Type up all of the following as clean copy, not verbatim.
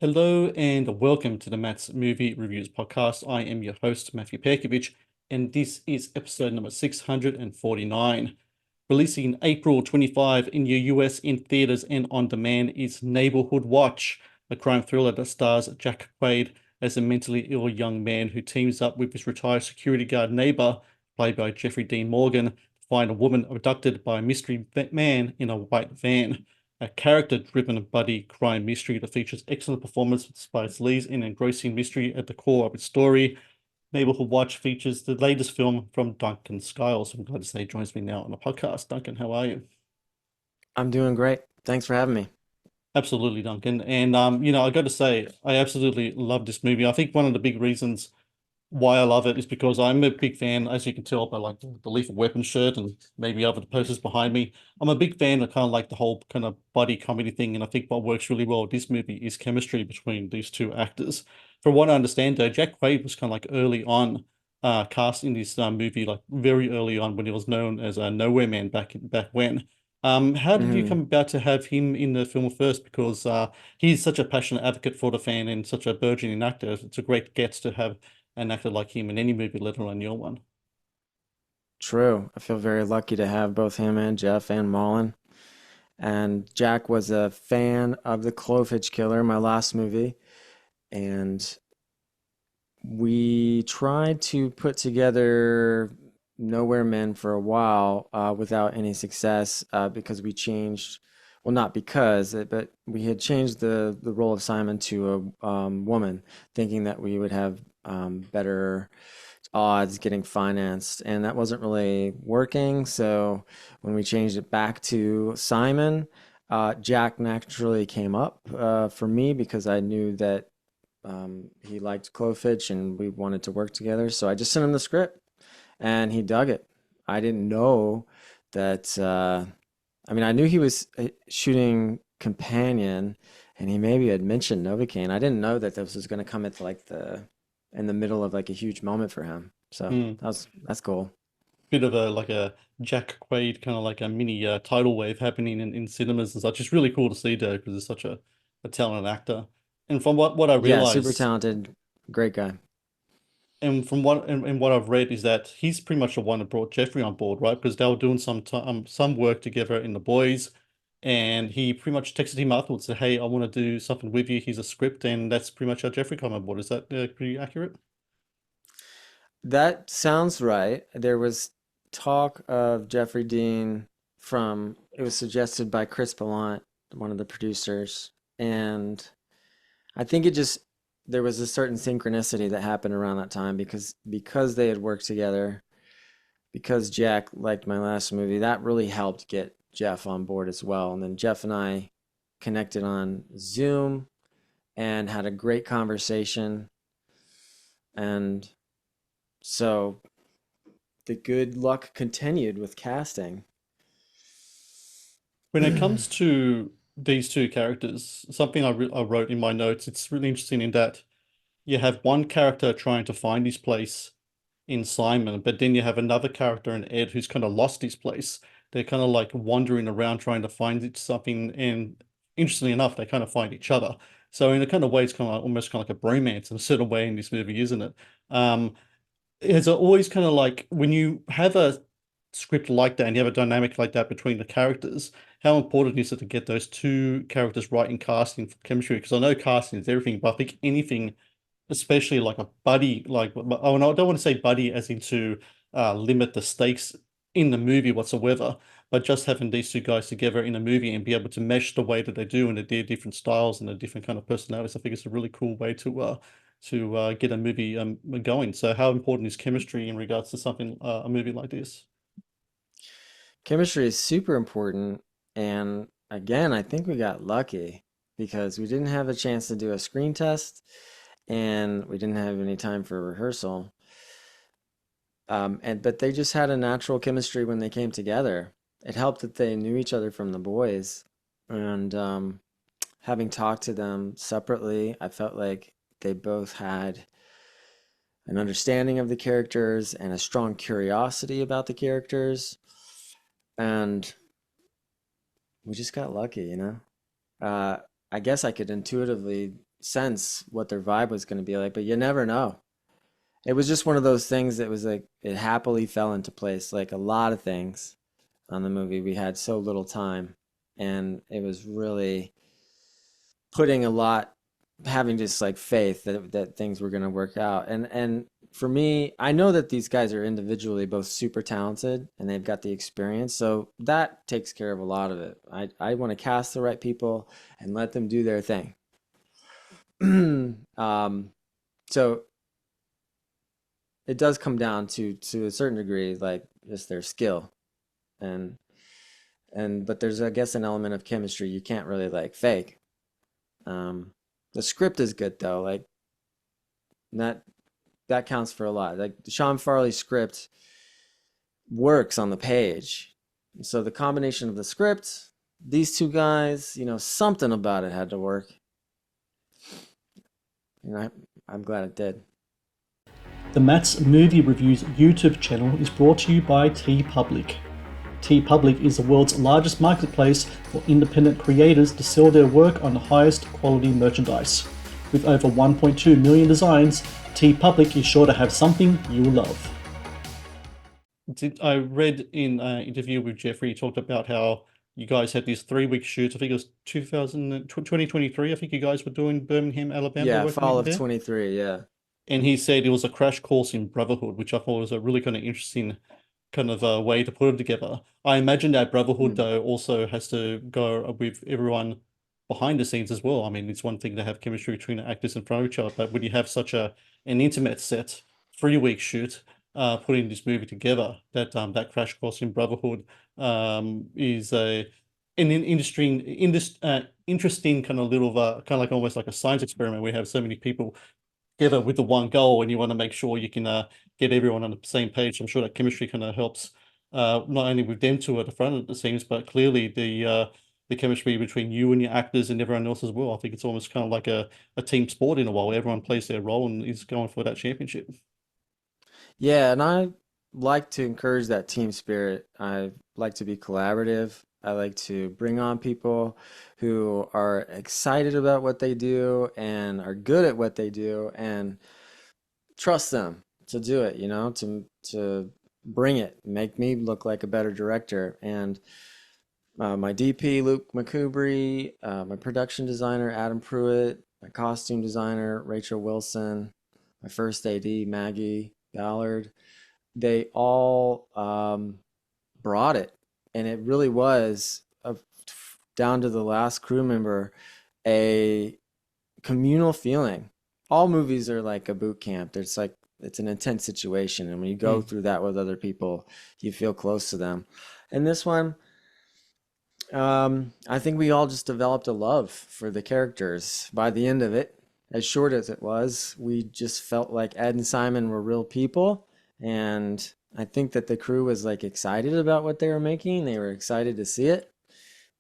Hello and welcome to the Matt's Movie Reviews podcast. I am your host, Matthew Pejkovic, and this is episode number 649. Releasing April 25 in the US in theaters and on demand is Neighborhood Watch, a crime thriller that stars Jack Quaid as a mentally ill young man who teams up with his retired security guard neighbor, played by Jeffrey Dean Morgan, to find a woman abducted by a mystery man in a white van. A character-driven buddy crime mystery that features excellent performances by its leads and engrossing mystery at the core of its story. Neighborhood Watch features the latest film from Duncan Skiles. I'm glad to say he joins me now on the podcast. Duncan, how are you? I'm doing great. Thanks for having me. Absolutely, Duncan. And I got to say, I absolutely love this movie. I think one of the big reasons why I love it is because I'm a big fan, as you can tell by like the Lethal Weapon shirt and maybe other posters behind me. I'm a big fan of kind of like the whole kind of buddy comedy thing, and I think what works really well with this movie is chemistry between these two actors. From what I understand, though, Jack Quaid was kind of like early on cast in this movie, like very early on when he was known as a Nowhere Man back when. How did you hmm come about to have him in the film first? Because he's such a passionate advocate for the fan and such a burgeoning actor. It's a great get to have an actor like him in any movie, let alone your one. True. I feel very lucky to have both him and Jeff and Mullen. And Jack was a fan of the Clovage Killer, my last movie. And we tried to put together Nowhere Men for a while without any success because we changed, well, not because, but we had changed the role of Simon to a woman, thinking that we would have better odds getting financed, and that wasn't really working. So when we changed it back to Simon, Jack naturally came up for me because I knew that he liked Clofitch and we wanted to work together. So I just sent him the script and he dug it. I didn't know that. I mean, I knew he was shooting Companion, and he maybe had mentioned Novocaine. I didn't know that this was going to come at like the in the middle of like a huge moment for him. So Hmm. that's cool. Bit of a like a Jack Quaid kind of like a mini tidal wave happening in cinemas and such. It's really cool to see though because he's such a talented actor. And from what I Yeah, super realize, talented, great guy. and from what I've read is that he's pretty much the one that brought Jeffrey on board, right? Because they were doing some work together in The Boys, and he pretty much texted him afterwards, said, "Hey, I want to do something with you. Here's a script," and that's pretty much how Jeffrey came on board. Is that pretty accurate? That sounds right. There was talk of Jeffrey Dean from, it was suggested by Chris Ballant, one of the producers. And I think it just, there was a certain synchronicity that happened around that time because they had worked together, because Jack liked my last movie, that really helped get Jeff on board as well. And then Jeff and I connected on Zoom and had a great conversation. And so the good luck continued with casting. When it comes to these two characters, something I wrote in my notes, it's really interesting in that you have one character trying to find his place in Simon, but then you have another character in Ed who's kind of lost his place. They're kind of like wandering around trying to find something, and interestingly enough, they kind of find each other. So in a kind of way, it's kind of like, almost kind of like a bromance in a certain way in this movie, isn't it? Um, it's always kind of like when you have a script like that and you have a dynamic like that between the characters, how important is it to get those two characters right in casting for chemistry? Because I know casting is everything, but I think anything, especially like a buddy, like oh, no, I don't want to say buddy as into limit the stakes in the movie whatsoever, but just having these two guys together in a movie and be able to mesh the way that they do and their different styles and the different kind of personalities, I think it's a really cool way to get a movie going. So how important is chemistry in regards to something a movie like this? Chemistry is super important. And again, I think we got lucky because we didn't have a chance to do a screen test and we didn't have any time for rehearsal. But they just had a natural chemistry when they came together. It helped that they knew each other from the boys. And having talked to them separately, I felt like they both had an understanding of the characters and a strong curiosity about the characters. And we just got lucky, you know? Uh, I guess I could intuitively sense what their vibe was going to be like, but you never know. It was just one of those things that was like it happily fell into place. Like a lot of things on the movie, we had so little time, and it was really putting a lot, having just like faith that things were going to work out. And for me, I know that these guys are individually both super talented and they've got the experience, so that takes care of a lot of it. I want to cast the right people and let them do their thing. So it does come down to a certain degree, like just their skill, and but there's, I guess, an element of chemistry you can't really like fake. Um, the script is good though, like that that counts for a lot. Like Sean Farley's script works on the page, so the combination of the script, these two guys, something about it had to work. I'm glad it did. The Matt's Movie Reviews YouTube channel is brought to you by TeePublic. TeePublic is the world's largest marketplace for independent creators to sell their work on the highest quality merchandise. With over 1.2 million designs, TeePublic is sure to have something you'll love. I read in an interview with Jeffrey, he talked about how you guys had these 3 week shoots. I think it was 2023. I think you guys were doing Birmingham, Alabama, Yeah, working fall over of there. 23, yeah. And he said it was a crash course in brotherhood, which I thought was a really kind of interesting kind of a way to put it together. I imagine that brotherhood Mm. though also has to go with everyone behind the scenes as well. I mean, it's one thing to have chemistry between the actors in front of each other, but when you have such an intimate set 3 week shoot, putting this movie together, that crash course in brotherhood is an interesting kind of little kind of like almost like a science experiment. We have so many people together with the one goal, and you want to make sure you can get everyone on the same page. I'm sure that chemistry kind of helps not only with them two at the front of the scenes, but clearly the chemistry between you and your actors and everyone else as well. I think it's almost kind of like a team sport in a while. Everyone plays their role and is going for that championship. Yeah, and I like to encourage that team spirit. I like to be collaborative. I like to bring on people who are excited about what they do and are good at what they do and trust them to do it, to bring it, make me look like a better director. And my DP, Luke McCubry, my production designer, Adam Pruitt, my costume designer, Rachel Wilson, my first AD, Maggie Ballard, they all brought it. And it really was, down to the last crew member, a communal feeling. All movies are like a boot camp. It's like it's an intense situation, and when you go Mm. through that with other people, you feel close to them. And this one, I think we all just developed a love for the characters. By the end of it, as short as it was, we just felt like Ed and Simon were real people, and I think that the crew was like excited about what they were making. They were excited to see it.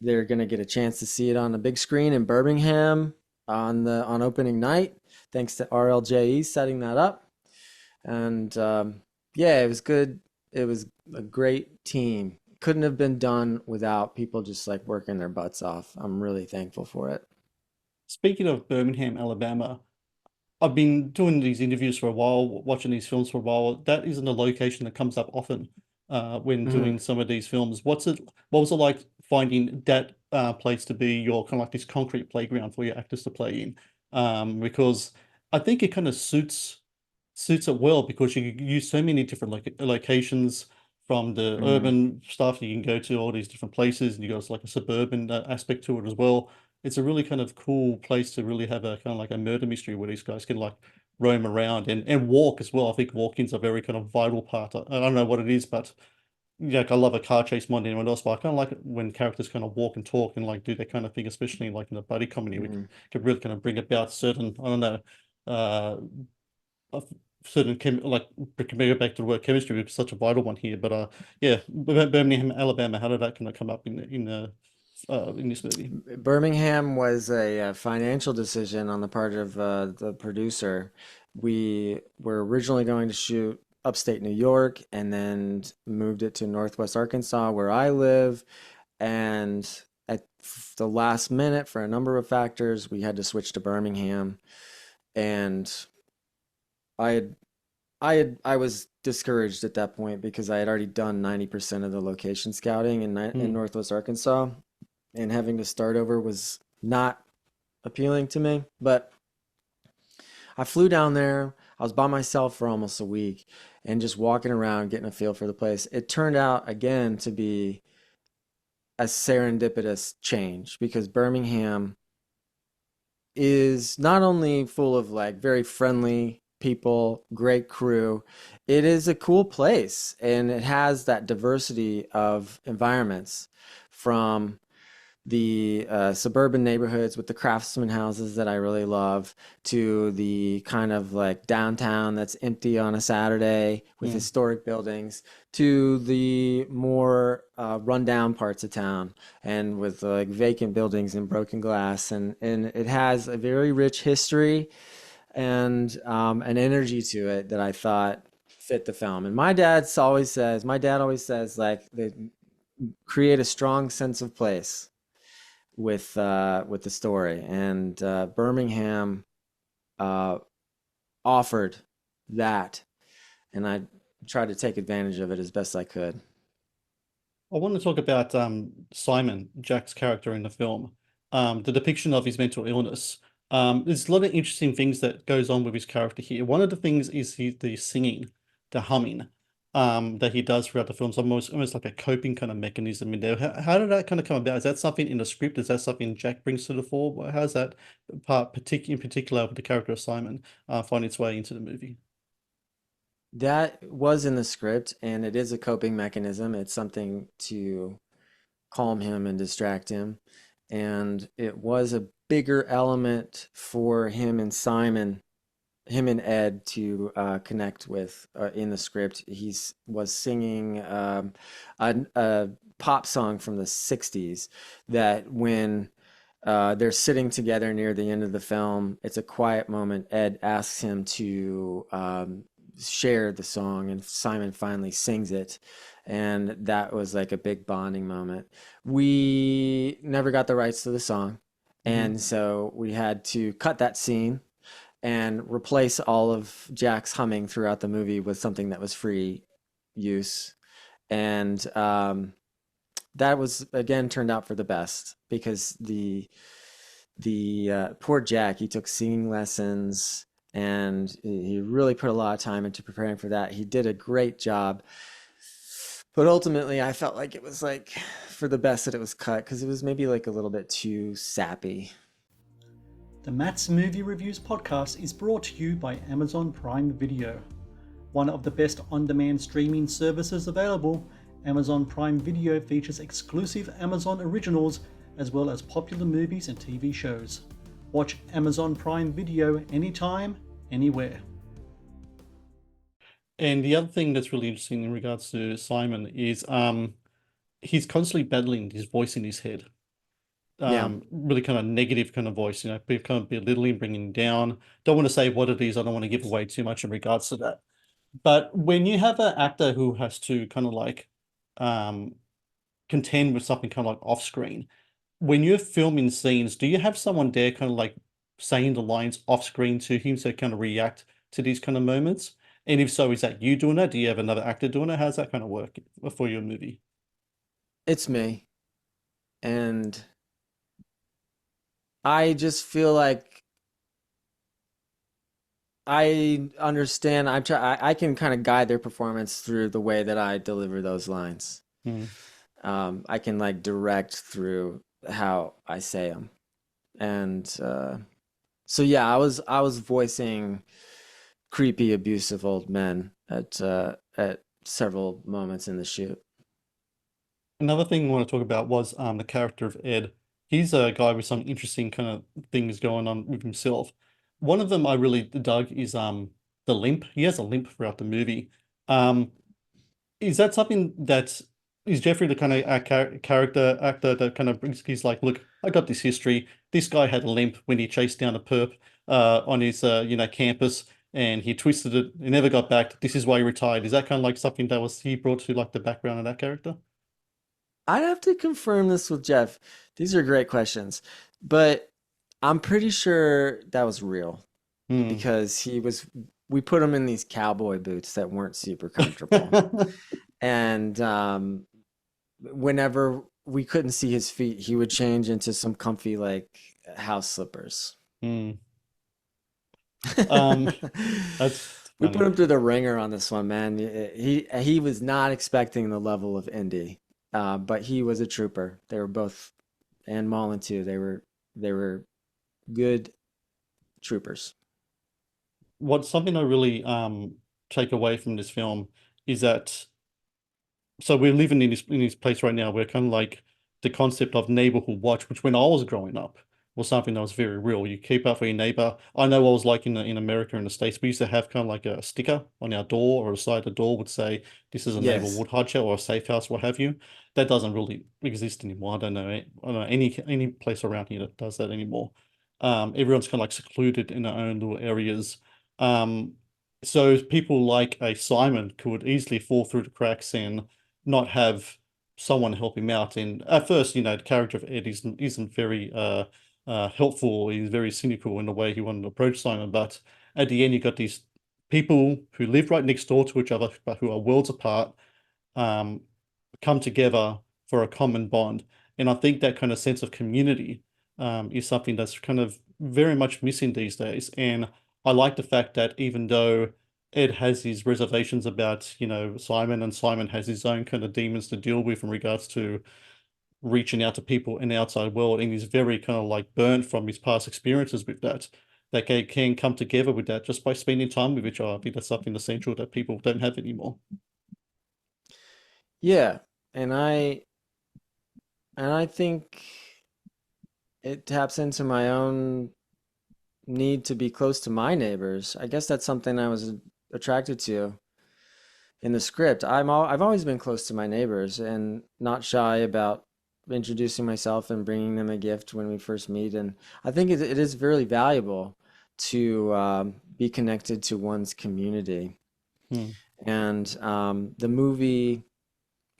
They're going to get a chance to see it on the big screen in Birmingham on opening night, thanks to RLJE setting that up. And yeah, it was good. It was a great team. Couldn't have been done without people just like working their butts off. I'm really thankful for it. Speaking of Birmingham, Alabama, I've been doing these interviews for a while, watching these films for a while. That isn't a location that comes up often when Hmm. doing some of these films. What was it like finding that place to be your kind of like this concrete playground for your actors to play in? Because I think it kind of suits it well because you can use so many different locations from the Hmm. urban stuff. You can go to all these different places, and you got like a suburban aspect to it as well. It's a really kind of cool place to really have a kind of like a murder mystery where these guys can like roam around and walk as well. I think walking's a very kind of vital part. I don't know what it is, but yeah, like, I love a car chase more than anyone else, but I kind of like it when characters kind of walk and talk and like do that kind of thing, especially like in a buddy comedy, we Hmm. could really kind of bring about certain, I don't know, uh, a certain like bring it back to the word chemistry, which is such a vital one here. But yeah, Birmingham, Alabama, how did that kind of come up in this movie? Birmingham was a financial decision on the part of the producer. We were originally going to shoot upstate New York and then moved it to Northwest Arkansas, where I live. And at the last minute, for a number of factors, we had to switch to Birmingham, and I had I was discouraged at that point because I had already done 90% of the location scouting in Mm, Northwest Arkansas, and having to start over was not appealing to me. But I flew down there. I was by myself for almost a week and just walking around, getting a feel for the place. It turned out again to be a serendipitous change because Birmingham is not only full of like very friendly people, great crew, it is a cool place and it has that diversity of environments from the suburban neighborhoods with the craftsman houses that I really love to the kind of like downtown that's empty on a Saturday with mm. historic buildings to the more rundown parts of town and with like vacant buildings and broken glass, and it has a very rich history and an energy to it that I thought fit the film. And my dad always says like they create a strong sense of place with the story, and Birmingham uh, offered that, and I tried to take advantage of it as best I could. I want to talk about Simon, Jack's character in the film. The depiction of his mental illness. There's a lot of interesting things that goes on with his character here. One of the things is the singing, the humming, that he does throughout the film. It's almost like a coping kind of mechanism in there. How did that kind of come about? Is that something in the script? Is that something Jack brings to the fore? How's that part, in particular, with the character of Simon, find its way into the movie? That was in the script, and it is a coping mechanism. It's something to calm him and distract him, and it was a bigger element for him and Ed to connect with in the script. He's was singing a pop song from the '60s that when they're sitting together near the end of the film, it's a quiet moment. Ed asks him to share the song, and Simon finally sings it. And that was like a big bonding moment. We never got the rights to the song. Hmm. And so we had to cut that scene and replace all of Jack's humming throughout the movie with something that was free use. And that was again turned out for the best because the poor Jack, he took singing lessons and he really put a lot of time into preparing for that. He did a great job. But ultimately, I felt like it was like for the best that it was cut because it was maybe like a little bit too sappy. The Matt's Movie Reviews podcast is brought to you by Amazon Prime Video. One of the best on-demand streaming services available, Amazon Prime Video features exclusive Amazon originals as well as popular movies and TV shows. Watch Amazon Prime Video anytime, anywhere. And the other thing that's really interesting in regards to Simon is he's constantly battling his voice in his head. Yeah. Really kind of negative kind of voice, kind of belittling, bringing down. Don't want to say what it is. I don't want to give away too much in regards to that. But when you have an actor who has to kind of like um contend with something kind of like off screen, when you're filming scenes, do you have someone there kind of like saying the lines off screen to him so kind of react to these kind of moments? And if so, is that you doing that? Do you have another actor doing it? How's that kind of work for your movie? It's me. And I just feel like I understand. I can kind of guide their performance through the way that I deliver those lines. Hmm. I can like direct through how I say them. And so yeah, I was voicing creepy, abusive old men at several moments in the shoot. Another thing I want to talk about was the character of Ed. He's a guy with some interesting kind of things going on with himself. One of them I really dug is the limp. He has a limp throughout the movie. Um, is that something that is Jeffrey the kind of character actor that kind of brings? He's like, look, I got this history. This guy had a limp when he chased down a perp on his campus, and he twisted it. He never got back. This is why he retired. Is that kind of like something that was he brought to like the background of that character? I'd have to confirm this with Jeff. These are great questions, but I'm pretty sure that was real Hmm. because we put him in these cowboy boots that weren't super comfortable. And whenever we couldn't see his feet, he would change into some comfy, like, house slippers. Hmm. Um, that's We put funny. him through the ringer on this one, man. He was not expecting the level of Indy, but he was a trooper. They were both, and Mullen too. They were good troopers. What's something I really take away from this film is that so we're living in this place right now where kind of like the concept of neighborhood watch, which when I was growing up was something that was very real. You keep up for your neighbor. I know what it was like in America and the States. We used to have kind of like a sticker on our door or the side of the door would say this is a Yes. neighborhood watcher or a safe house, what have you. That doesn't really exist anymore. I don't know any place around here that does that anymore. Everyone's kind of like secluded in their own little areas. Um, so people like a Simon could easily fall through the cracks and not have someone help him out. And at first, you know, the character of Ed isn't very helpful. He's very cynical in the way he wanted to approach Simon. But at the end, you got these people who live right next door to each other, but who are worlds apart, um, come together for a common bond. And I think that kind of sense of community is something that's kind of very much missing these days. And I like the fact that even though Ed has his reservations about, you know, Simon, and Simon has his own kind of demons to deal with in regards to reaching out to people in the outside world, and he's very kind of like burnt from his past experiences with that. That they can come together with that just by spending time with each other. I think that's something essential that people don't have anymore. Yeah. And I think it taps into my own need to be close to my neighbors. I guess that's something I was attracted to in the script. I've always been close to my neighbors and not shy about introducing myself and bringing them a gift when we first meet. And I think it is really valuable to be connected to one's community. Hmm. And the movie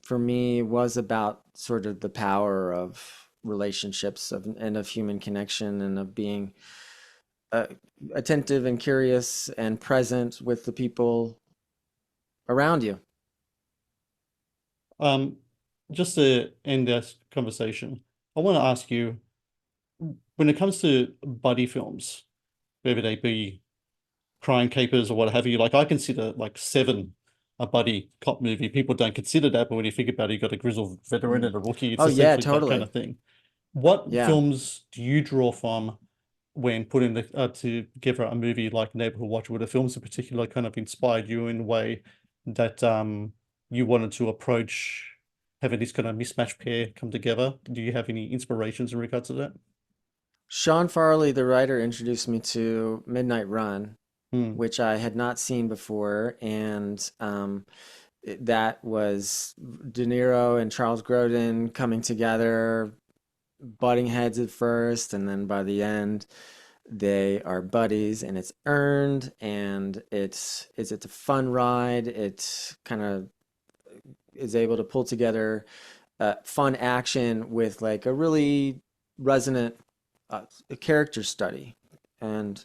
for me was about sort of the power of relationships and of human connection and of being uh, attentive and curious and present with the people around you. Um, just to end this conversation, I want to ask you, when it comes to buddy films, whether they be crime capers or what have you, like I consider like Seven a buddy cop movie. People don't consider that, but when you think about it, you got a grizzled veteran Mm. and a rookie. It's Oh yeah, essentially that kind totally. of thing. What Yeah. films do you draw from when putting together a movie like Neighborhood Watch? Were the films in particular kind of inspired you in a way that you wanted to approach having this kind of mismatched pair come together? Do you have any inspirations in regards to that? Sean Farley, the writer, introduced me to Midnight Run, Hmm. which I had not seen before, and that was De Niro and Charles Grodin coming together, butting heads at first, and then by the end, they are buddies, and it's earned, and it's a fun ride. It kind of is able to pull together fun action with like a really resonant character study, and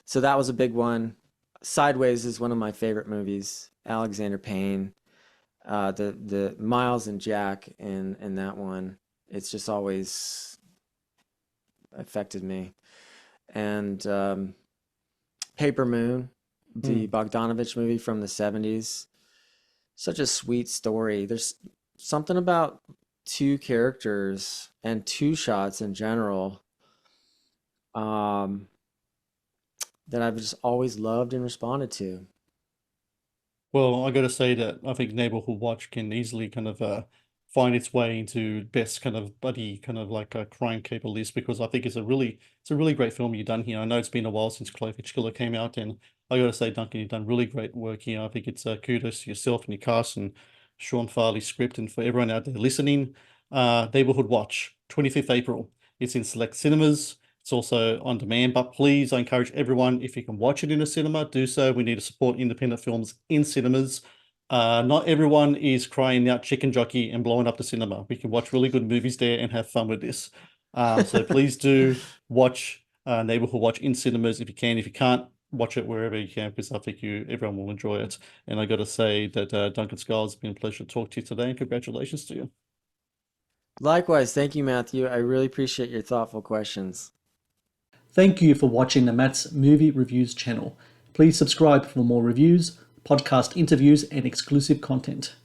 so that was a big one. Sideways is one of my favorite movies. Alexander Payne, the Miles and Jack in that one. It's just always affected me. And Paper Moon, the Hmm. Bogdanovich movie from the 70s. Such a sweet story. There's something about two characters and two shots in general um, that I've just always loved and responded to. Well, I got to say that I think Neighborhood Watch can easily kind of find its way into best kind of buddy kind of like a crime caper list because I think it's a really great film you've done here. I know it's been a while since Cloverfield Killer came out, and I got to say, Duncan, you've done really great work here. I think it's kudos to yourself and your cast and Sean Farley's script, and for everyone out there listening, Neighborhood Watch, 25th April. It's in select cinemas. It's also on demand, but please, I encourage everyone, if you can watch it in a cinema, do so. We need to support independent films in cinemas. Not everyone is crying out chicken jockey and blowing up the cinema. We can watch really good movies there and have fun with this. So please do watch Neighborhood Watch in cinemas if you can. If you can't, watch it wherever you can, because I think everyone will enjoy it. And I got to say that Duncan Skiles, it's been a pleasure to talk to you today, and congratulations to you. Likewise, thank you, Matthew. I really appreciate your thoughtful questions. Thank you for watching the Matt's Movie Reviews channel. Please subscribe for more reviews, podcast interviews, and exclusive content.